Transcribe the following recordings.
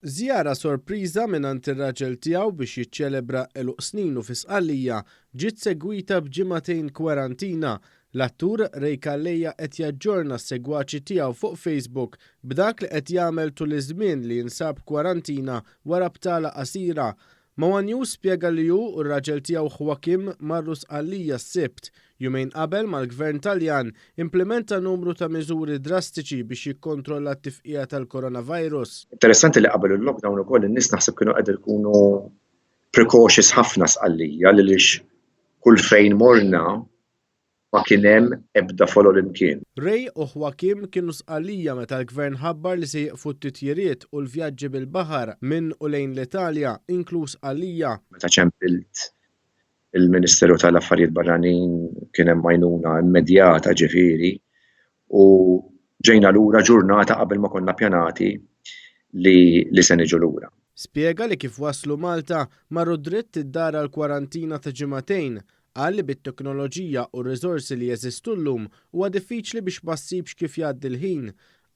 Żjara sorpriża mingħand ir-raġel tiegħu biex jiċċelebra eluq sninu fi Sqallija ġiet segwita b'ġimagħtejn kwarantina. L-attur Ray Calleja qed jaġġorna s-segwaċi tiegħu fuq Facebook b'dak li qed jagħmel tul iż-żmien li jinsab kwarantina wara btala qasira. Mawa News spjega li hu u r-raġel tiegħu Joaquim marru Sqallija s-Sibt. Jumejn qabel mal-Gvern Taljan implementa numru ta' miżuri drastiċi biex jikkontrolla t-tifqija tal-coronavirus. Interessanti li qabel il-lockdown ukoll in-nies naħseb kienu qegħdin ikunu precautious ħafna Sqallija għaliex kull fejn morna ma kien hemm ebda follow l-imkien. Ray u Joaquim kienu Sqallija meta l-Gvern ħabbar li se jieqfu t-titjiriet u l-vjaġġi bil-baħar minn u lejn l-Italja, inkluż Sqallija. Meta ċempilt il-Ministeru tal-Affarijiet Barranin kien hemm għajnuna immedjata ġifieri u ġejna lura ġurnata qabel ma konna ppjanati li se niġu lura. Spjega li kif waslu Malta marru dritt id-dara l-kwarantina ta' ġimagħtejn. Qal li bit-teknoloġija u r-riżorsi li jeżistu llum huwa diffiċli biex ma ssibx kif jgħaddi l-ħin.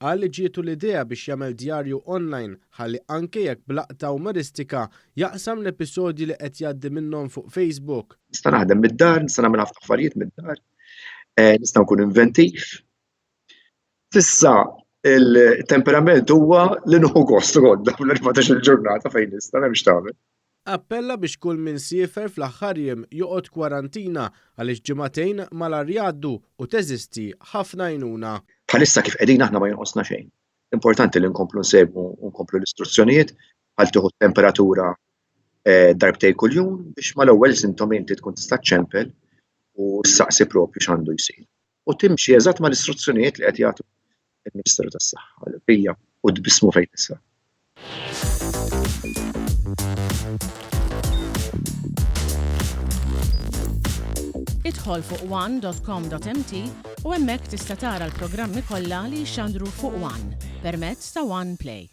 Qal li ġietu l-idea biex jagħmel djarju online ħalli anke jekk blaqta umoristika jaqsam l-episodji li qed jgħaddi minnhom fuq Facebook. Nista' naħdem mid-dar, nista' nagħmel ħafna affarijiet mid-dar, nista' nkun inventiv. S'issa il-temperament huwa li nieħu gost għodda fl-14 il-ġurnata fejn nista' m'hemmx tagħmel. Appella biex kull min siefer fl-aħħar jiem joqgħod kwarantina għaliex ġimagħtejn malar jgħaddu u teżisti ħafna għajnuna. Bħalissa kif qegħdin aħna ma jonqosna xejn. Importanti li nkomplu nsegwu u nkomplu l-istruzzjonijiet għal tieħu temperatura darbtejn kuljum biex mal-ewwel sintomi inti tkun tista' ċempel u ssaqsi proprju x'għandu jsir. U timxi eżatt mal-istruzzjonijiet li qed jagħtu il-Ministeru tas-Saħħa bija u tbissmu fejn tista'. Idħol fuq one.com.mt u hemmhekk tista' tara l-programmi kollha li jxandru fuq One permezz ta' One Play.